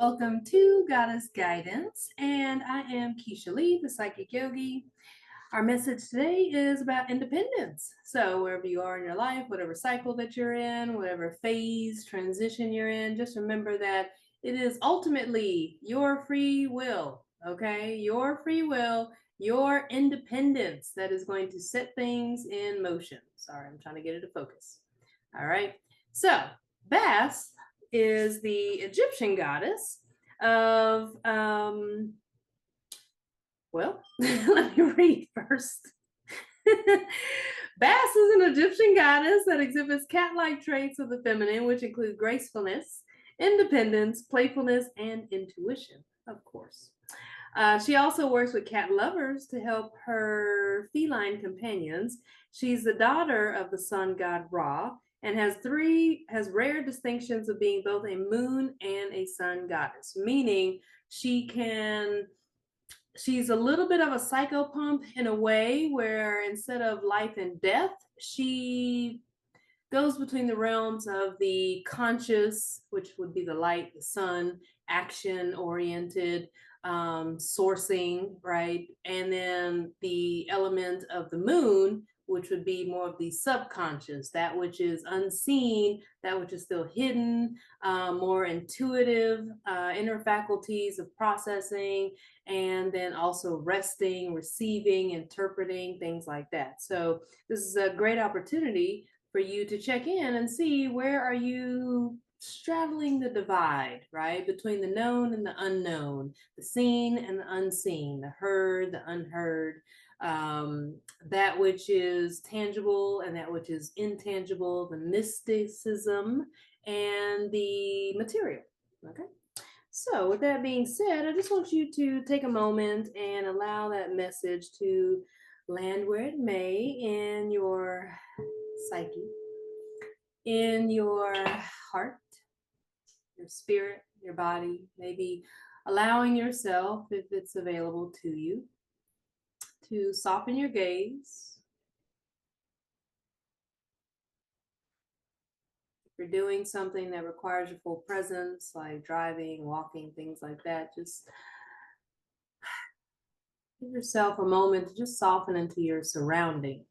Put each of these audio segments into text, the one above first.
Welcome to Goddess Guidance, and I am Kisha Lee, the Psychic Yogi. Our message today is about independence. So, wherever you are in your life, whatever cycle that you're in, whatever phase, transition you're in, just remember that it is ultimately your free will, okay? Your free will, your independence that is going to set things in motion. Sorry, I'm trying to get it to focus. All right. So, Bast is the Egyptian goddess of, well, let me read first. Bast is an Egyptian goddess that exhibits cat-like traits of the feminine, which include gracefulness, independence, playfulness, and intuition, of course. She also works with cat lovers to help her feline companions. She's the daughter of the sun god Ra and has rare distinctions of being both a moon and a sun goddess, meaning she's a little bit of a psychopomp in a way where instead of life and death, she goes between the realms of the conscious, which would be the light, the sun, action oriented, sourcing, right? And then the element of the moon, which would be more of the subconscious, that which is unseen, that which is still hidden, more intuitive, inner faculties of processing, and then also resting, receiving, interpreting, things like that. So this is a great opportunity for you to check in and see where are you straddling the divide, right? Between the known and the unknown, the seen and the unseen, the heard, the unheard, that which is tangible and that which is intangible, the mysticism and the material, okay? So with that being said, I just want you to take a moment and allow that message to land where it may in your psyche, in your heart, your spirit, your body, maybe allowing yourself, if it's available to you, to soften your gaze. If you're doing something that requires your full presence, like driving, walking, things like that, just give yourself a moment to just soften into your surroundings,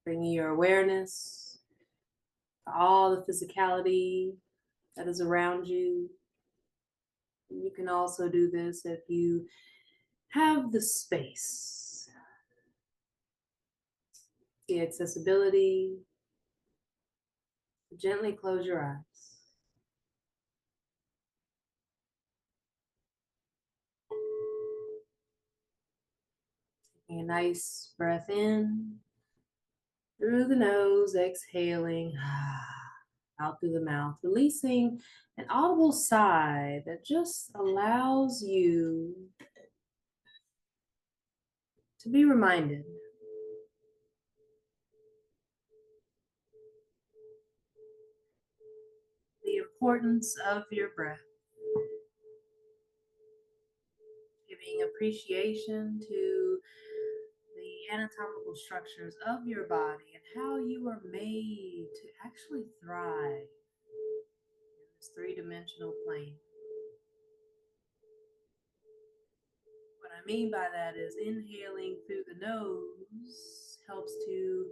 bringing your awareness to all the physicality that is around you. You can also do this if you have the space, the accessibility. Gently close your eyes. Taking a nice breath in through the nose, exhaling out through the mouth, releasing an audible sigh that just allows you to be reminded the importance of your breath, giving appreciation to the anatomical structures of your body and how you are made to actually thrive in this three-dimensional plane. What I mean by that is inhaling through the nose helps to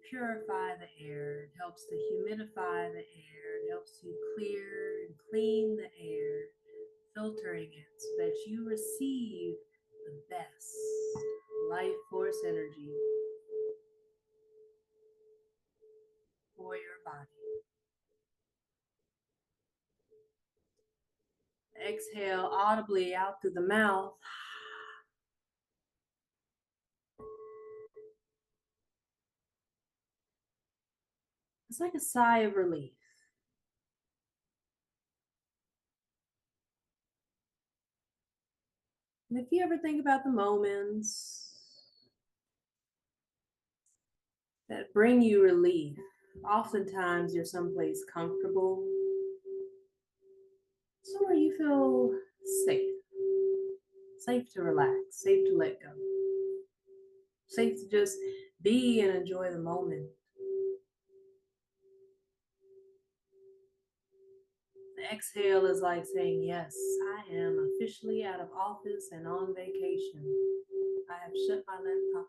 purify the air, it helps to humidify the air, it helps to clear and clean the air, filtering it so that you receive the best life force energy for your body. Exhale audibly out through the mouth. It's like a sigh of relief. And if you ever think about the moments that bring you relief, oftentimes you're someplace comfortable, somewhere you feel safe, safe to relax, safe to let go, safe to just be and enjoy the moment. The Exhale is like saying, yes, I am officially out of office and on vacation. I have shut my laptop.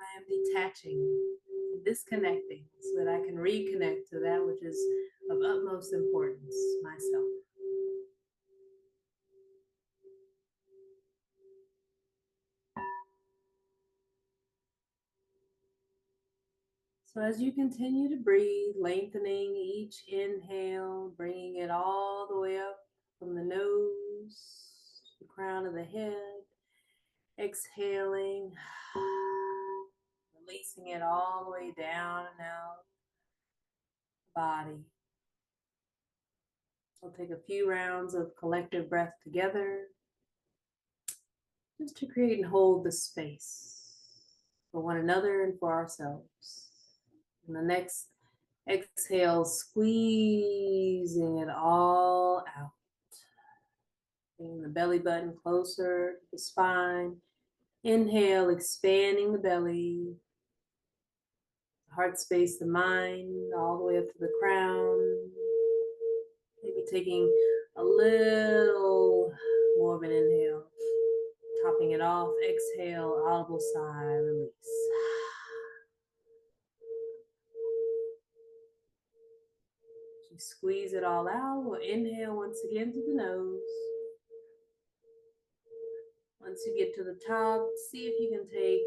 I am detaching, disconnecting so that I can reconnect to that which is of utmost importance, myself. So as you continue to breathe, lengthening each inhale, bringing it all the way up from the nose, the crown of the head, exhaling, releasing it all the way down and out the body. We'll take a few rounds of collective breath together, just to create and hold the space for one another and for ourselves. And the next exhale, squeezing it all out. Bringing the belly button closer to the spine. Inhale, expanding the belly. Heart space, the mind, all the way up to the crown. Maybe taking a little more of an inhale. Topping it off, exhale, audible sigh, release. You squeeze it all out. We'll inhale once again to the nose. Once you get to the top, see if you can take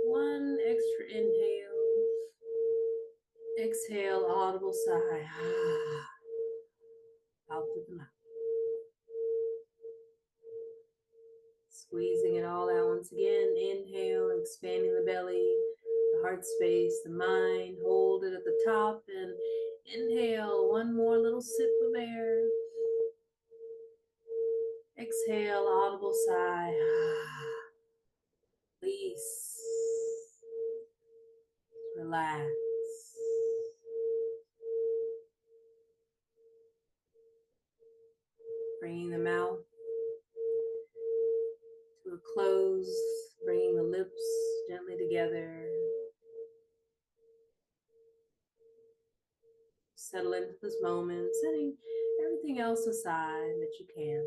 one extra inhale. Exhale, audible sigh. Out through the mouth. Squeezing it all out once again. Inhale, expanding the belly, the heart space, the mind. Hold it at the top and inhale. One more little sip of air. Exhale, audible sigh. Release. Relax. Bringing the mouth to a close, bringing the lips gently together. Settle into this moment, setting everything else aside that you can.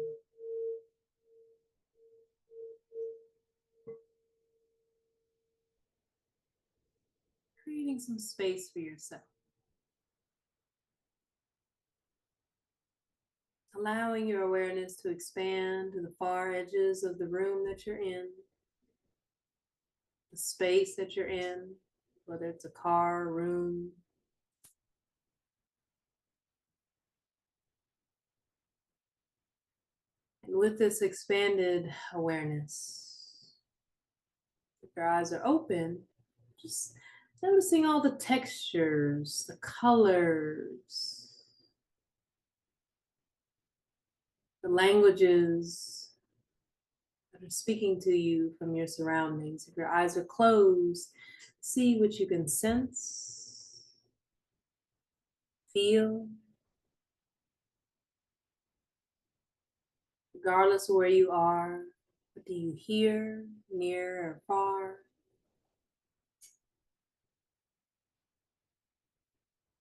Creating some space for yourself. Allowing your awareness to expand to the far edges of the room that you're in, the space that you're in, whether it's a car, room. And with this expanded awareness, if your eyes are open, just noticing all the textures, the colors, the languages that are speaking to you from your surroundings. If your eyes are closed, see what you can sense, feel. Regardless of where you are, what do you hear, near or far?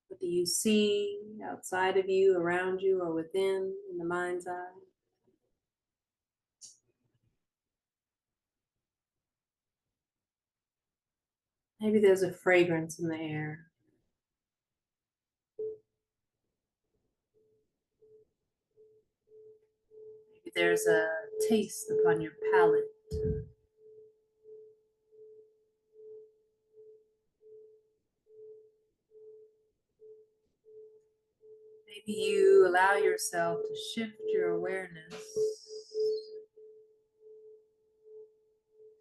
What do you see outside of you, around you, or within in the mind's eye? Maybe there's a fragrance in the air. Maybe there's a taste upon your palate. Maybe you allow yourself to shift your awareness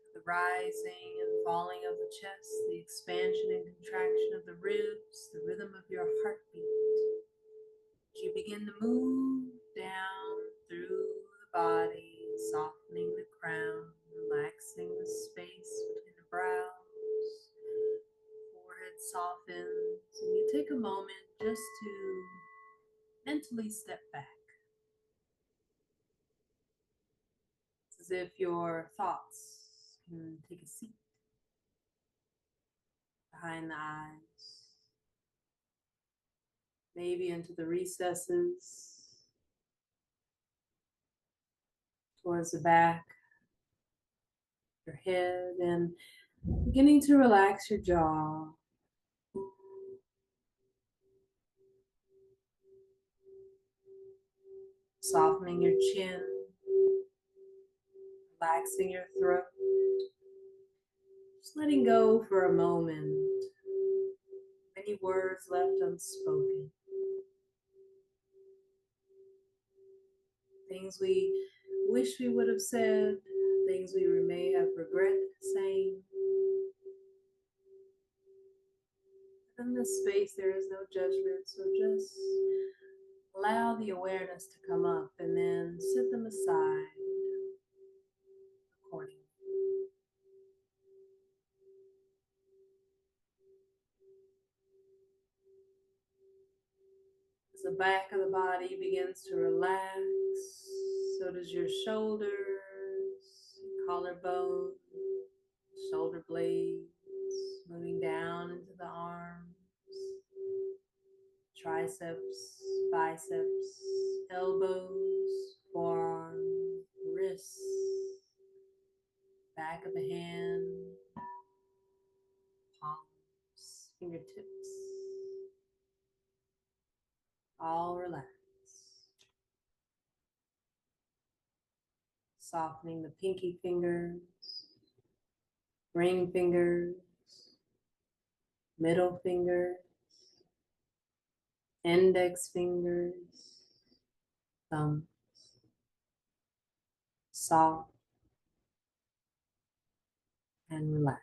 to the rising and falling of the chest, the expansion and contraction of the ribs, the rhythm of your heartbeat. As you begin to move down through the body, softening the crown, relaxing the space between the brows, forehead softens, and you take a moment just to mentally step back. It's as if your thoughts can take a seat behind the eyes. maybe into the recesses, towards the back, your head, and beginning to relax your jaw. Softening your chin, relaxing your throat. Just letting go for a moment. Many words left unspoken. Things we wish we would have said, things we may have regret saying. In this space, there is no judgment, so just allow the awareness to come up and then set them aside accordingly. As the back of the body begins to relax, so does your shoulders, collarbone, shoulder blades, moving down into the arms, triceps, biceps, elbows, forearms, wrists, back of the hand, palms, fingertips, all relaxed. Softening the pinky fingers, ring fingers, middle fingers, index fingers, thumbs, soft and relaxed.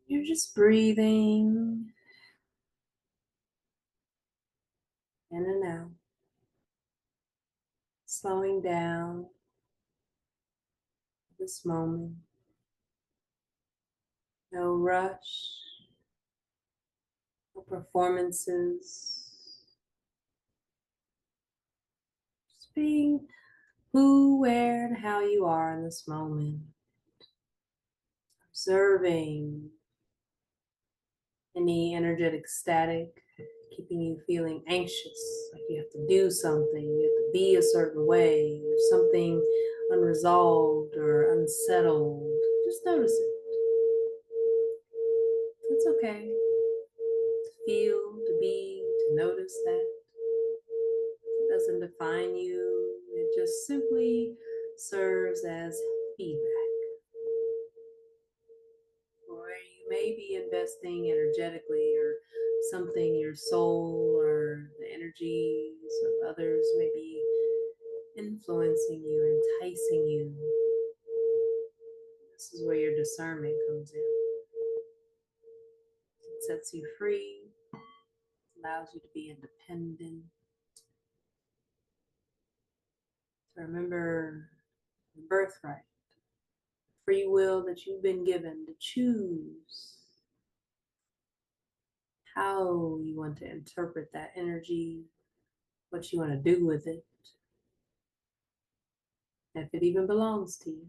You're just breathing in and out, slowing down this moment. No rush, no performances. Just being who, where, and how you are in this moment. Observing any energetic static, keeping you feeling anxious, like you have to do something, you have to be a certain way, or something unresolved or unsettled. Just notice it. It's okay to feel, to be, to notice that. It doesn't define you, it just simply serves as feedback. Where you may be investing energetically or something your soul or the energies of others may be influencing you, enticing you. This is where your discernment comes in. It sets you free, allows you to be independent. To remember the birthright, free will that you've been given to choose how you want to interpret that energy, what you want to do with it, if it even belongs to you.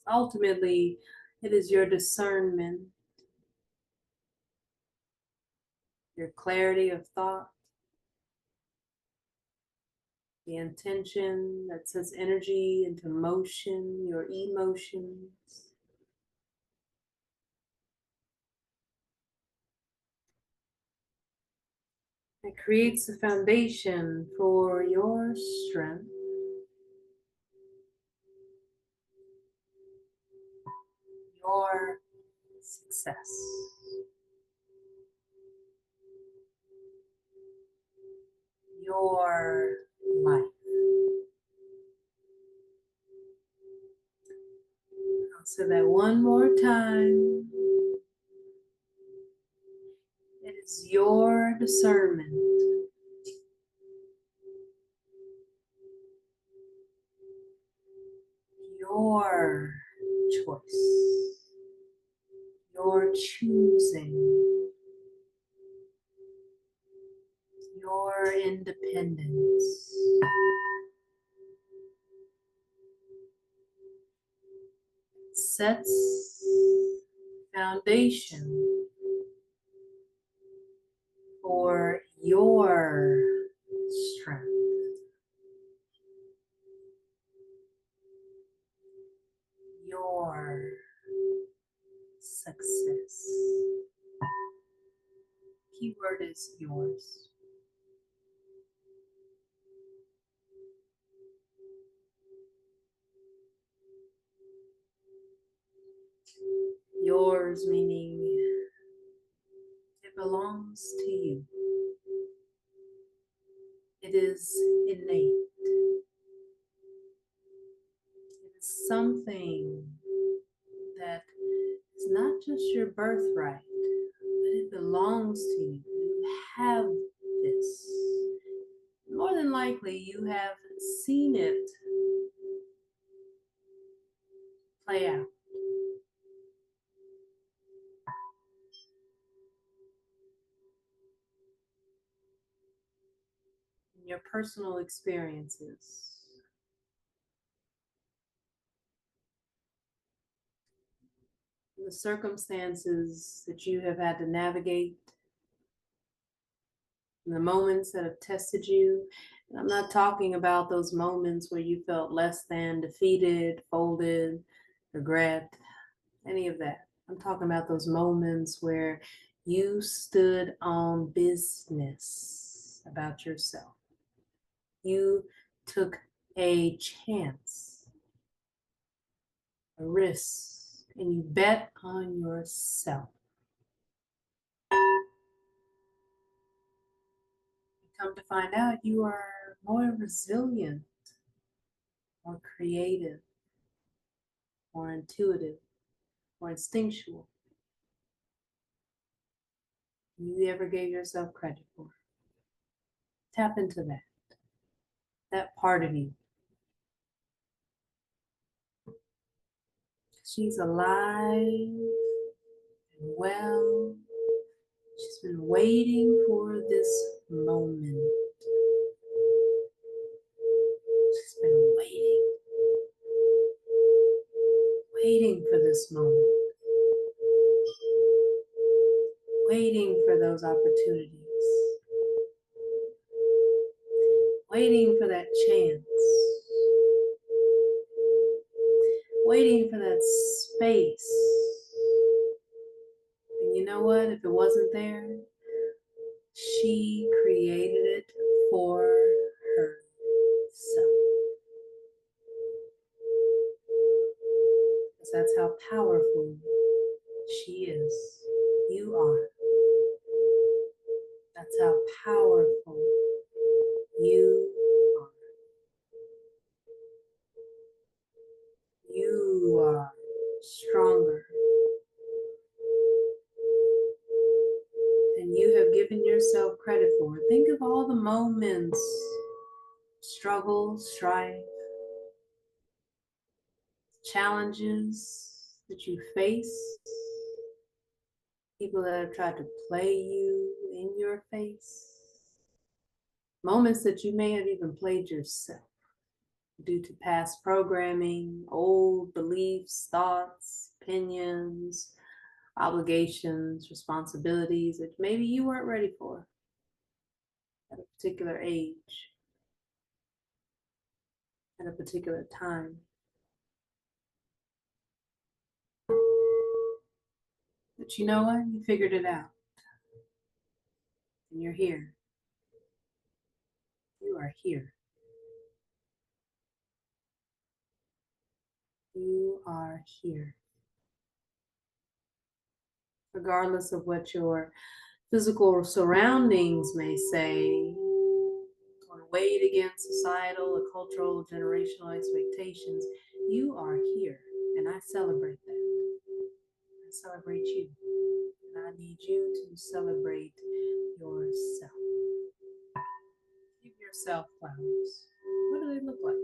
Ultimately, it is your discernment, your clarity of thought, the intention that sets energy into motion, your emotions. It creates the foundation for your strength, your success, your life. I'll say that one more time. It is your discernment, your choice, your choosing, your independence. Sets foundation for your strength, your success. Keyword is yours. Yours meaning it belongs to you. It is innate. It is something that is not just your birthright, but it belongs to you. You have this. More than likely, you have seen it play out in your personal experiences. The circumstances that you have had to navigate, the moments that have tested you. And I'm not talking about those moments where you felt less than, defeated, folded, regret, any of that. I'm talking about those moments where you stood on business about yourself. You took a chance, a risk, and you bet on yourself. Come to find out, you are more resilient, more creative, more intuitive, more instinctual than you ever gave yourself credit for. Tap into that part of you. She's alive and well. She's been waiting for this moment. She's been waiting for this moment, waiting for those opportunities, waiting for that chance, waiting for that space. And you know what? If it wasn't there, she created it for herself. Because that's how powerful she is. You are. That's how powerful you are. You are stronger than you have given yourself credit for. Think of all the moments, struggle, strife, challenges that you face, people that have tried to play you in your face, moments that you may have even played yourself due to past programming, old beliefs, thoughts, opinions, obligations, responsibilities that maybe you weren't ready for at a particular age, at a particular time. But you know what? You figured it out. And you're here. You are here. You are here. Regardless of what your physical surroundings may say or weighed against societal or cultural generational expectations, you are here. And I celebrate that. I celebrate you. And I need you to celebrate yourself. Give yourself flowers. What do they look like?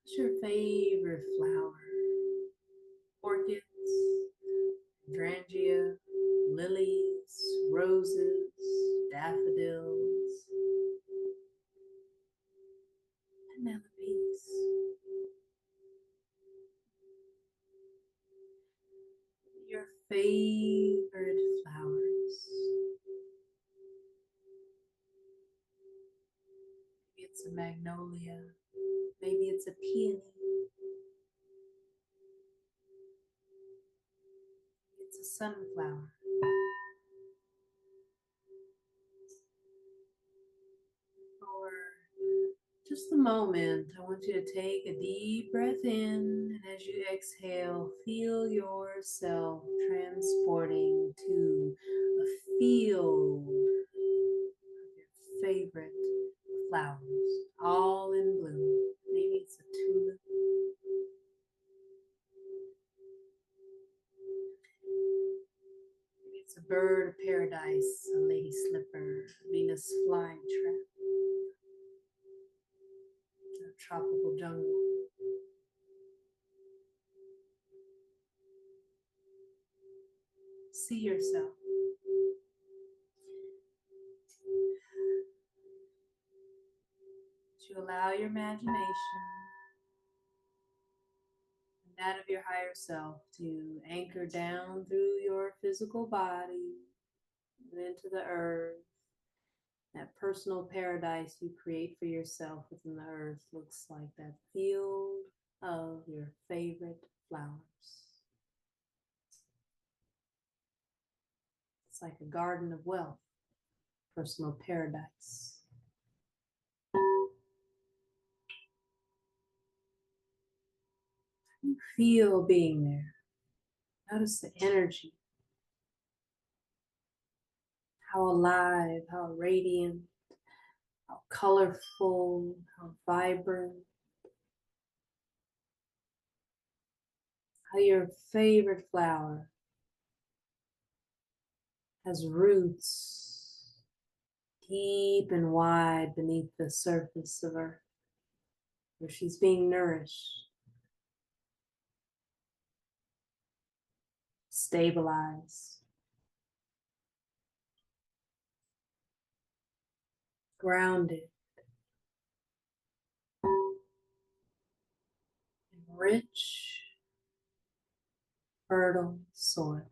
What's your favorite flower? Orchids, hydrangea, lilies, roses, daffodils, Penelopes, your favorite flowers. Maybe it's a magnolia, maybe it's a peony, it's a sunflower. For just a moment, I want you to take a deep breath in, and as you exhale, feel yourself transporting to a field of your favorite flowers, all in bloom. Maybe it's a tulip. Maybe it's a bird of paradise, a lady slipper, Venus flytrap, a tropical jungle. See yourself. To allow your imagination and that of your higher self to anchor down through your physical body and into the earth. That personal paradise you create for yourself within the earth looks like that field of your favorite flowers. It's like a garden of wealth, personal paradise. You feel being there. Notice the energy, how alive, how radiant, how colorful, how vibrant, how your favorite flower has roots deep and wide beneath the surface of earth, where she's being nourished, stabilized, grounded, in rich, fertile soil.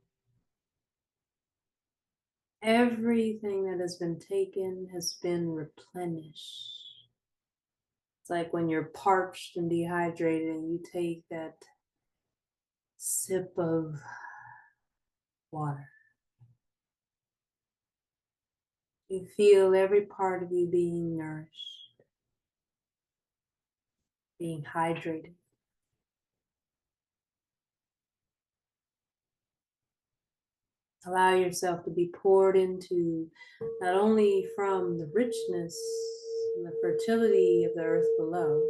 Everything that has been taken has been replenished. It's like when you're parched and dehydrated and you take that sip of water. You feel every part of you being nourished, being hydrated. Allow yourself to be poured into not only from the richness and the fertility of the earth below,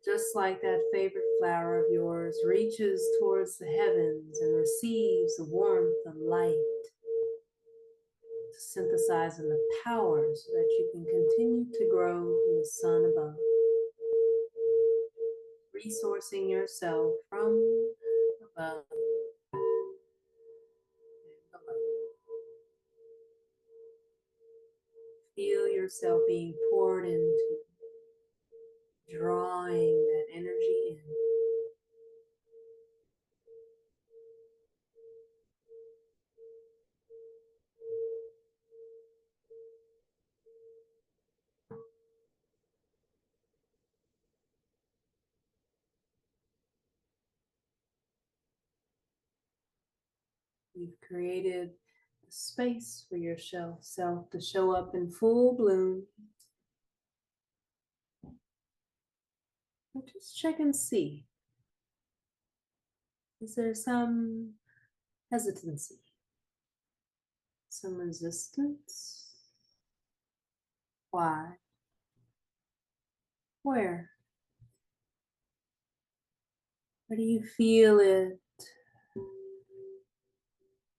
just like that favorite flower of yours reaches towards the heavens and receives the warmth and light to synthesize in the power so that you can continue to grow in the sun above, resourcing yourself from above and below. Feel yourself being poured into, drawing that energy in. You've created a space for your self to show up in full bloom. But just check and see. Is there some hesitancy? Some resistance? Why? Where? Where do you feel it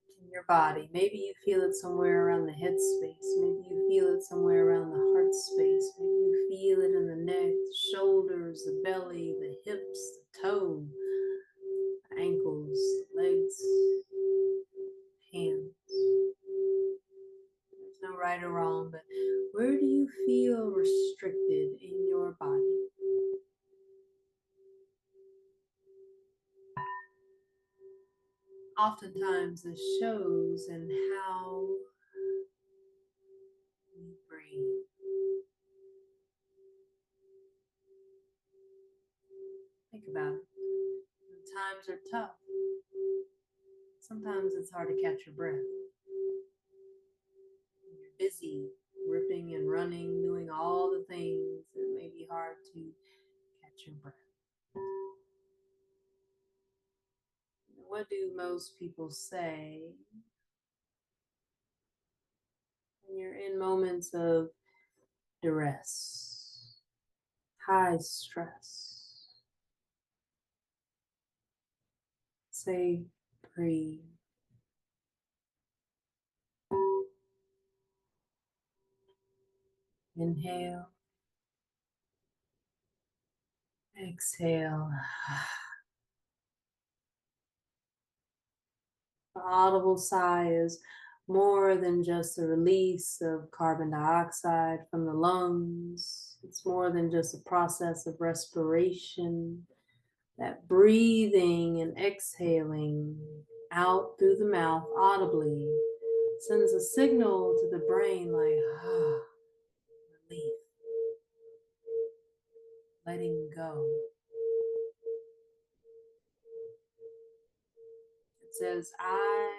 in your body? Maybe you feel it somewhere around the head space. Maybe you feel it somewhere around the heart space. Maybe you feel it in the neck, the shoulders, the belly, the hips, the toe, the ankles, the legs. Oftentimes this shows in how we breathe. Think about it. When times are tough, sometimes it's hard to catch your breath. When you're busy, ripping and running, doing all the things, it may be hard to catch your breath. What do most people say when you're in moments of duress, high stress? Say, breathe. Inhale, exhale. The audible sigh is more than just a release of carbon dioxide from the lungs. It's more than just a process of respiration. That breathing and exhaling out through the mouth audibly sends a signal to the brain like, relief, letting go. It says, I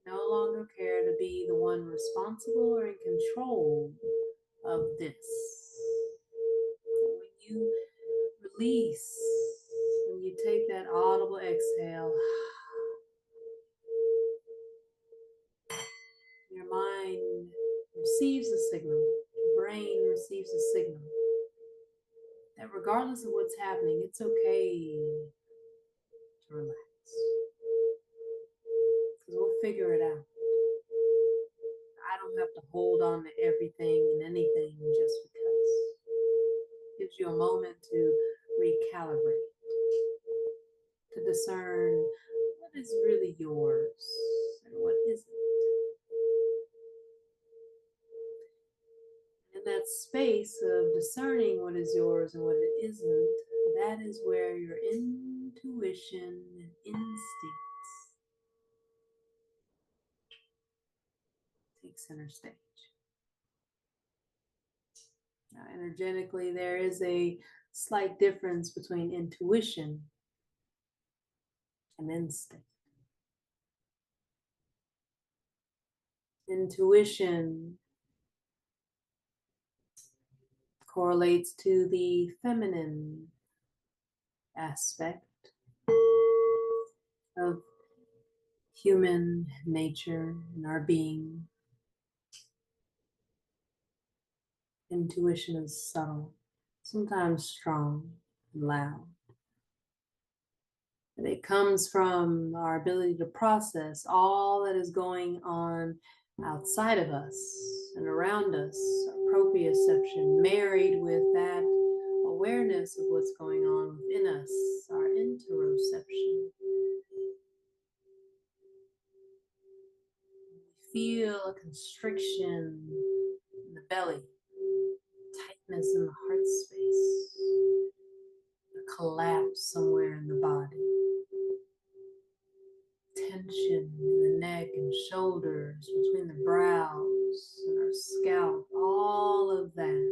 no longer care to be the one responsible or in control of this. And when you release, when you take that audible exhale, your mind receives a signal, your brain receives a signal that regardless of what's happening, it's okay to relax. Because we'll figure it out. I don't have to hold on to everything and anything just because. It gives you a moment to recalibrate, to discern what is really yours and what isn't. In that space of discerning what is yours and what it isn't, that is where your intuition and instincts take center stage. Now, energetically, there is a slight difference between intuition and instinct. Intuition correlates to the feminine aspect of human nature and our being. Intuition is subtle, sometimes strong and loud. And it comes from our ability to process all that is going on outside of us and around us, our proprioception married with that awareness of what's going on within us, our interoception. We feel a constriction in the belly, tightness in the heart space, a collapse somewhere in the body, tension in the neck and shoulders, between the brows and our scalp, all of that.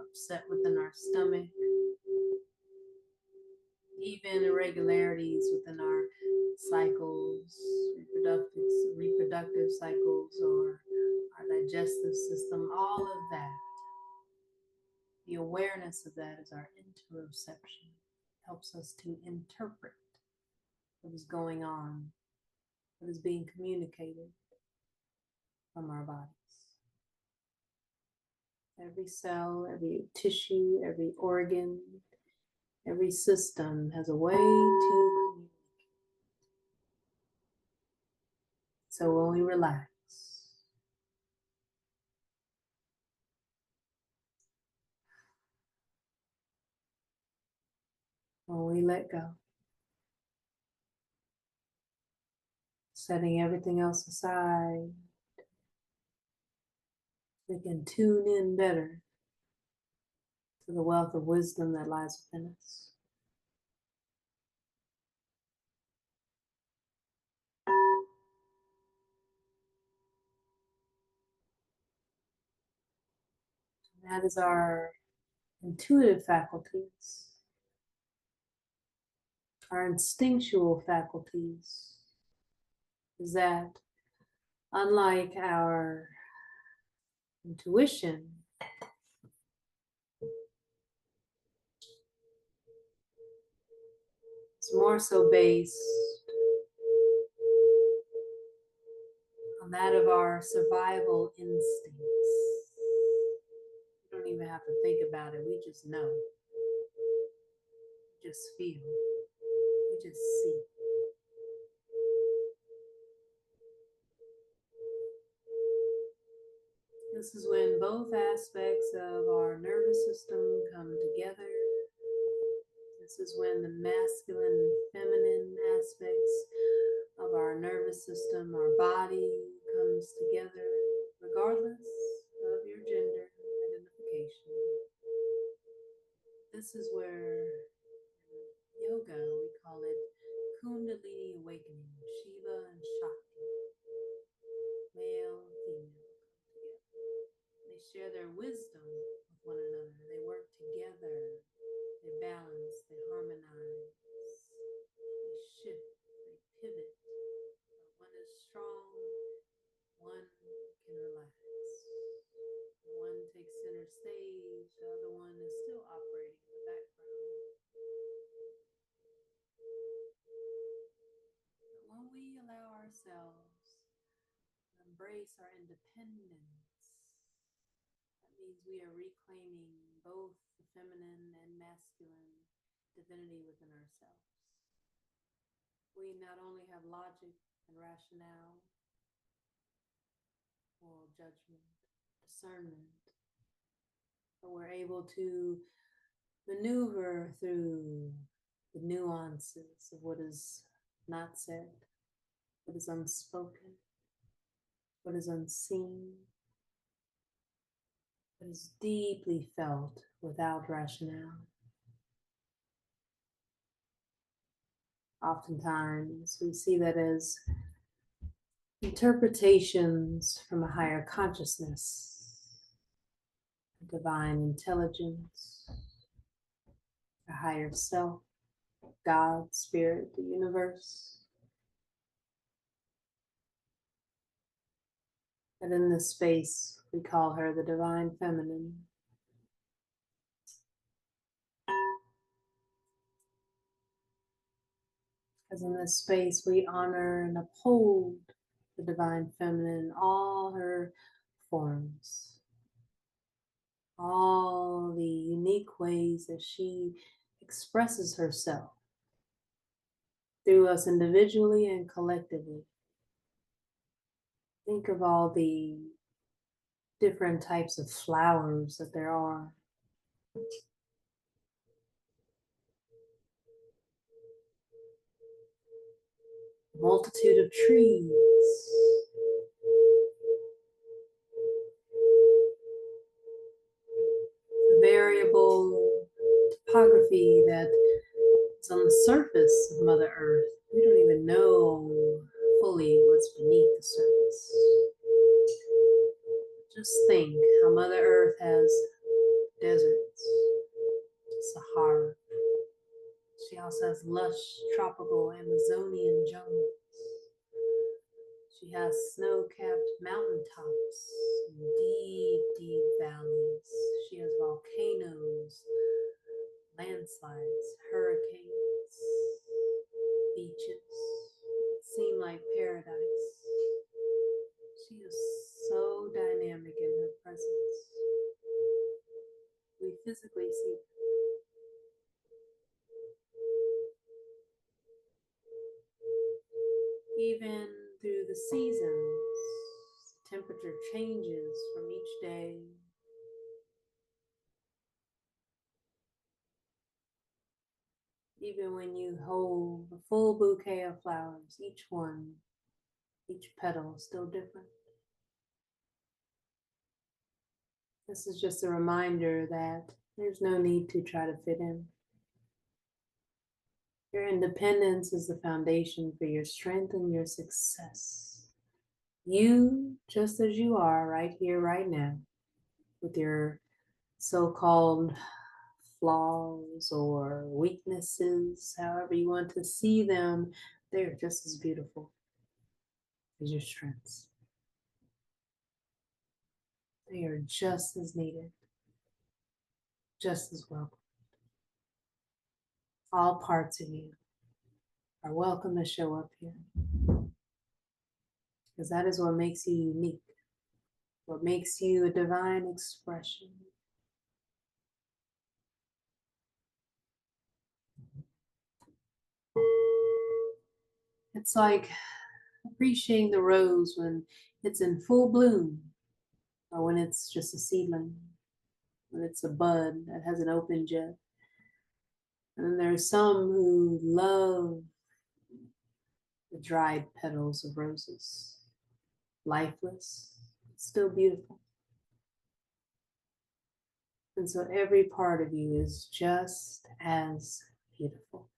Upset within our stomach, even irregularities within our cycles, reproductive cycles, or our digestive system, all of that. The awareness of that is our interoception. It helps us to interpret what is going on, what is being communicated from our bodies. Every cell, every tissue, every organ, every system has a way to communicate. So when we relax, when we let go, setting everything else aside, we can tune in better to the wealth of wisdom that lies within us. That is our intuitive faculties, our instinctual faculties. Is that unlike our intuition, it's more so based on that of our survival instincts. We don't even have to think about it. We just know. We just feel. We just see. This is when both aspects of our nervous system come together. This is when the masculine and feminine aspects of our nervous system, our body comes together, regardless of your gender identification. This is where in yoga we call it Kundalini awakening, Shiva and Shakti, male and female come together. They share their wisdom with one another. They work together. They balance. They harmonize. They shift. They pivot. One is strong. One can relax. One takes center stage. The other one is still operating in the background. But when we allow ourselves to embrace our independence, that means we are reclaiming both the feminine and masculine divinity within ourselves. We not only have logic and rationale, moral judgment, discernment, but we're able to maneuver through the nuances of what is not said, what is unspoken, what is unseen, what is deeply felt without rationale. Oftentimes, we see that as interpretations from a higher consciousness, divine intelligence, a higher self, God, spirit, the universe. And in this space, we call her the divine feminine. Because in this space, we honor and uphold the divine feminine in all her forms, all the unique ways that she expresses herself through us individually and collectively. Think of all the different types of flowers that there are. A multitude of trees. The variable topography that is on the surface of Mother Earth. We don't even know fully what's beneath the surface. Just think how Mother Earth has deserts, Sahara. She also has lush tropical Amazonian jungles. She has snow-capped mountaintops and deep, deep valleys. She has volcanoes, landslides, hurricanes, beaches that seem like paradise. She is so dynamic in her presence. We physically see her. Even through the seasons, temperature changes from each day. Even when you hold a full bouquet of flowers, each one, each petal is still different. This is just a reminder that There's no need to try to fit in. Your independence is the foundation for your strength and your success. You, just as you are right here, right now, with your so-called flaws or weaknesses, however you want to see them, they're just as beautiful as your strengths. They are just as needed, just as welcome. All parts of you are welcome to show up here, because that is what makes you unique, what makes you a divine expression. It's like appreciating the rose when it's in full bloom, or when it's just a seedling, when it's a bud that hasn't opened yet. And then there's some who love the dried petals of roses, lifeless, still beautiful. And so every part of you is just as beautiful.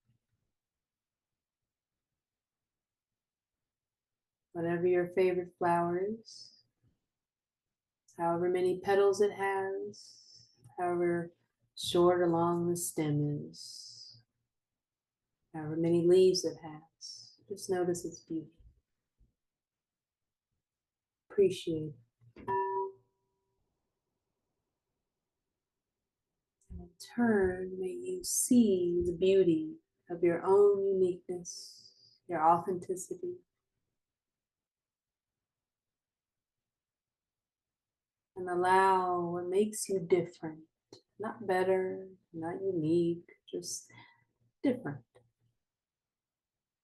Whatever your favorite flower is, however many petals it has, however short or long the stem is, however many leaves it has, just notice its beauty. Appreciate it. And in turn, may you see the beauty of your own uniqueness, your authenticity, and allow what makes you different, not better, not unique, just different.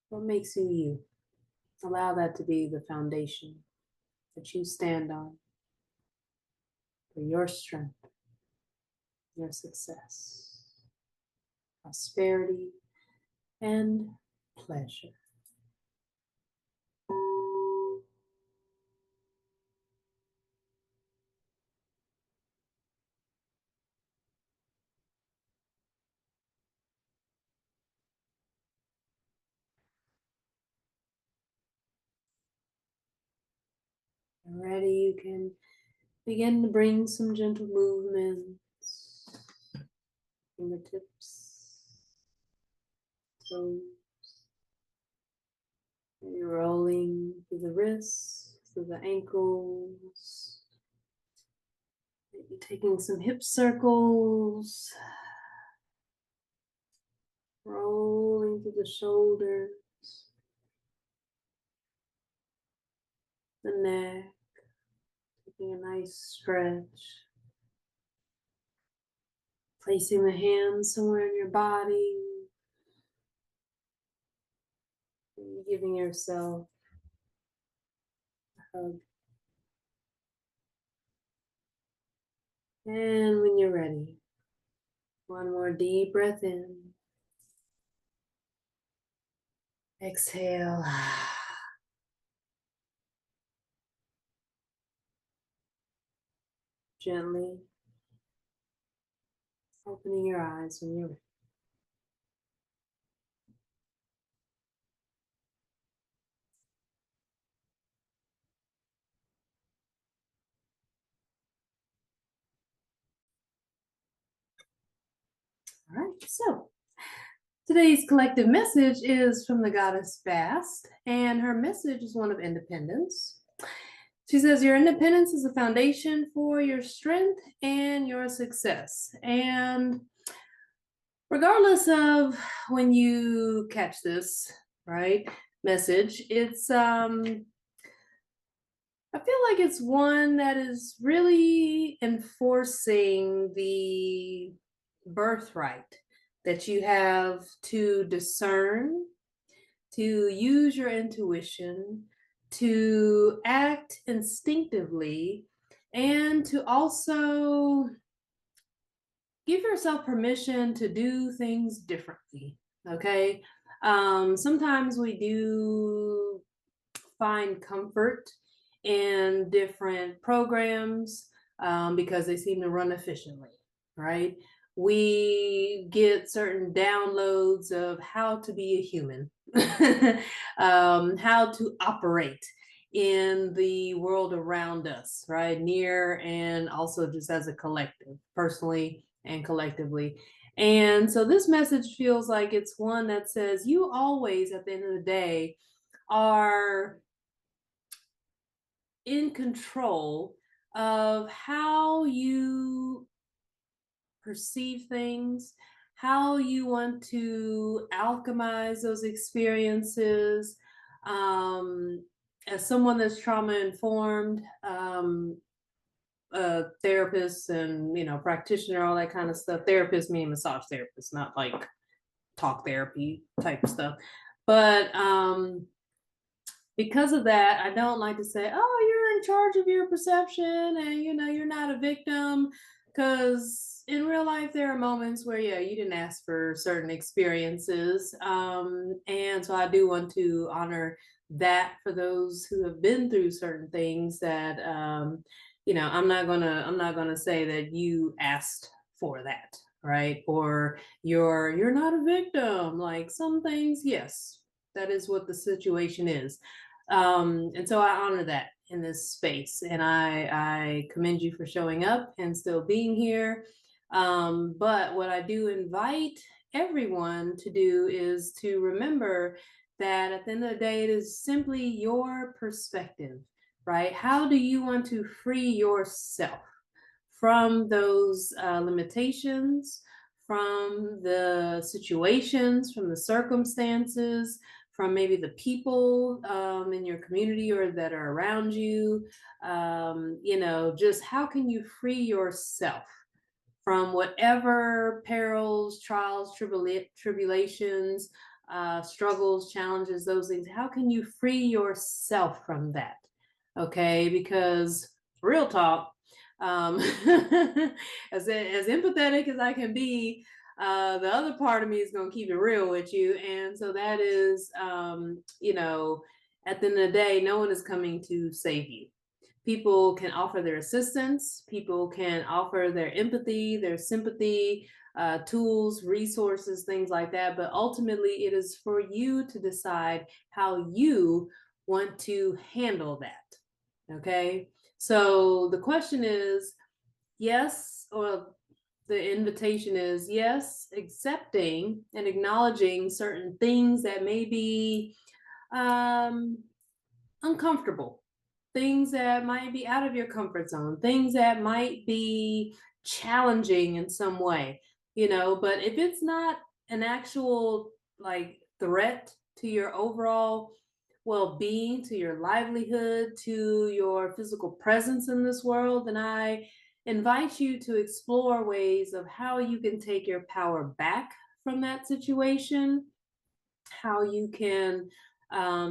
What makes you you? Allow that to be the foundation that you stand on for your strength, your success, prosperity, and pleasure. And ready, you can begin to bring some gentle movements, fingertips, toes. Maybe rolling through the wrists, through the ankles. Maybe taking some hip circles, rolling through the shoulders, the neck, taking a nice stretch. Placing the hands somewhere in your body, and giving yourself a hug. And when you're ready, one more deep breath in. Exhale. Gently opening your eyes when you're ready. All right, so today's collective message is from the goddess Bast, and her message is one of independence. She says, your independence is a foundation for your strength and your success. And regardless of when you catch this, right, message, it's I feel like it's one that is really enforcing the birthright that you have to discern, to use your intuition, to act instinctively, and to also give yourself permission to do things differently. Okay. Sometimes we do find comfort in different programs because they seem to run efficiently, right? we get certain downloads of how to be a human, how to operate in the world around us, right? Near and also just as a collective, personally and collectively. And so this message feels like it's one that says you always, at the end of the day, are in control of how you perceive things, how you want to alchemize those experiences. As someone that's trauma informed, a therapist and practitioner, all that kind of stuff. Therapist meaning massage therapist, not like talk therapy type stuff. But because of that, I don't like to say, oh, you're in charge of your perception and you're not a victim. Because in real life, there are moments where, yeah, you didn't ask for certain experiences. And so I do want to honor that for those who have been through certain things that, I'm not gonna say that you asked for that, right? Or you're not a victim. Like some things, yes, that is what the situation is. And so I honor that in this space, and I commend you for showing up and still being here. But what I do invite everyone to do is to remember that at the end of the day, it is simply your perspective, right? How do you want to free yourself from those limitations, from the situations, from the circumstances, from maybe the people in your community or that are around you? Just how can you free yourself from whatever perils, trials, tribulations, struggles, challenges, those things? How can you free yourself from that? Okay, because real talk, as empathetic as I can be, the other part of me is going to keep it real with you. And so that is, at the end of the day, no one is coming to save you. People can offer their assistance, people can offer their empathy, their sympathy, tools, resources, things like that. But ultimately, it is for you to decide how you want to handle that. Okay. So the question is yes, or the invitation is yes, accepting and acknowledging certain things that may be um, uncomfortable, things that might be out of your comfort zone, things that might be challenging in some way, but if it's not an actual like threat to your overall well-being, to your livelihood, to your physical presence in this world, then I invite you to explore ways of how you can take your power back from that situation, how you can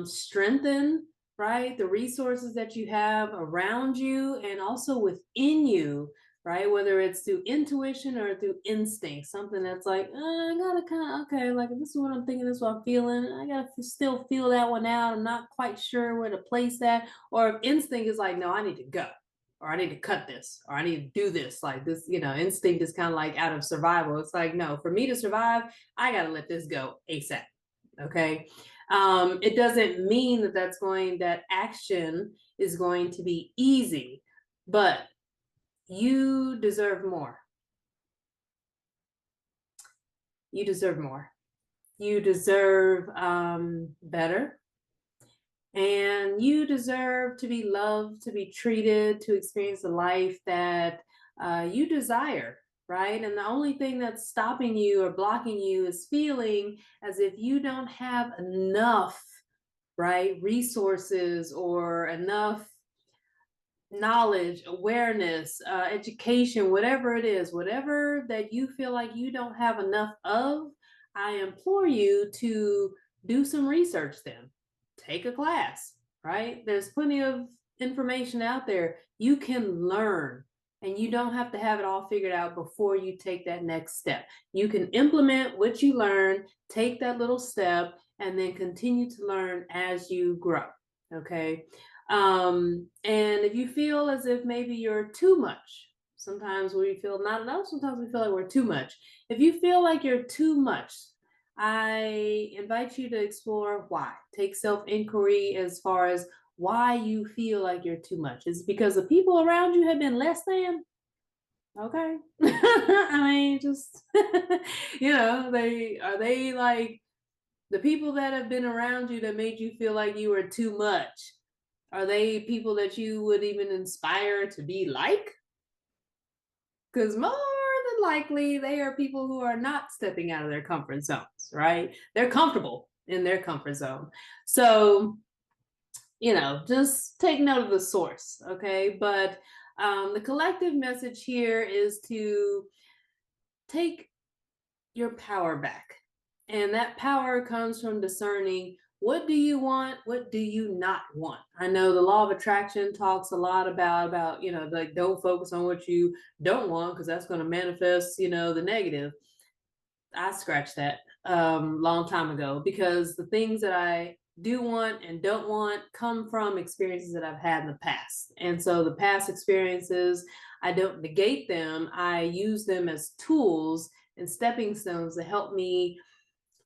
strengthen, right, the resources that you have around you and also within you, right? Whether it's through intuition or through instinct, something that's like, I gotta kind of, okay, like this is what I'm thinking, this is what I'm feeling. I gotta still feel that one out. I'm not quite sure where to place that. Or if instinct is like, no, I need to go, or I need to cut this, or I need to do this. Like this, instinct is kind of like out of survival. It's like, no, for me to survive, I gotta let this go ASAP. Okay. It doesn't mean that action is going to be easy, but you deserve more. You deserve more. You deserve better. And you deserve to be loved, to be treated, to experience the life that you desire, right? And the only thing that's stopping you or blocking you is feeling as if you don't have enough, right, resources or enough knowledge, awareness, education, whatever it is, whatever that you feel like you don't have enough of, I implore you to do some research then. Take a class, right? There's plenty of information out there. You can learn, and you don't have to have it all figured out before you take that next step. You can implement what you learn, take that little step, and then continue to learn as you grow. Okay. And if you feel as if maybe you're too much, Sometimes we feel not enough. Sometimes we feel like we're too much. If you feel like you're too much, I invite you to explore why. Take self-inquiry as far as why you feel like you're too much. Is it because the people around you have been less than? Okay. I mean, just they like the people that have been around you that made you feel like you were too much? Are they people that you would even inspire to be like? Because more than likely, they are people who are not stepping out of their comfort zones, right? They're comfortable in their comfort zone. So, just take note of the source, okay? But the collective message here is to take your power back. And that power comes from discerning what do you want, what do you not want. I know the law of attraction talks a lot about like don't focus on what you don't want because that's going to manifest the negative. I scratched that long time ago because the things that I do want and don't want come from experiences that I've had in the past. And so the past experiences, I don't negate them. I use them as tools and stepping stones to help me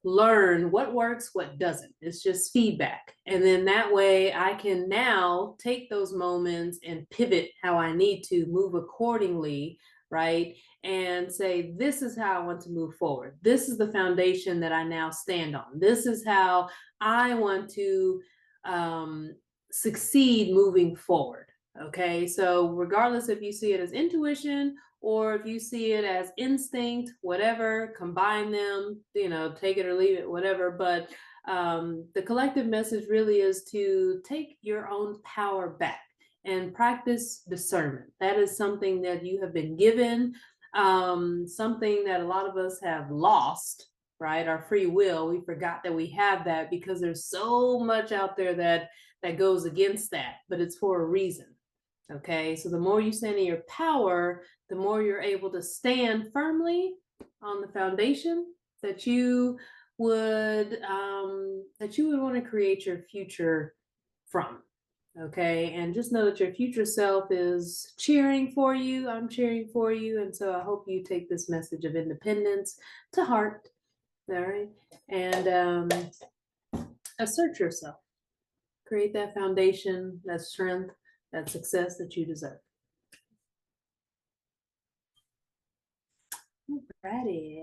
learn what works, what doesn't. It's just feedback. And then that way I can now take those moments and pivot how I need to move accordingly, right? And say, this is how I want to move forward. This is the foundation that I now stand on. This is how I want to succeed moving forward. Okay, so regardless if you see it as intuition or if you see it as instinct, whatever, combine them, take it or leave it, whatever. But the collective message really is to take your own power back and practice discernment. That is something that you have been given, something that a lot of us have lost, right? Our free will. We forgot that we have that because there's so much out there that goes against that, but it's for a reason. Okay, so the more you stand in your power, the more you're able to stand firmly on the foundation that you would want to create your future from. Okay, and just know that your future self is cheering for you. I'm cheering for you, and so I hope you take this message of independence to heart. All right, and assert yourself, create that foundation, that strength, that success that you deserve. Alrighty.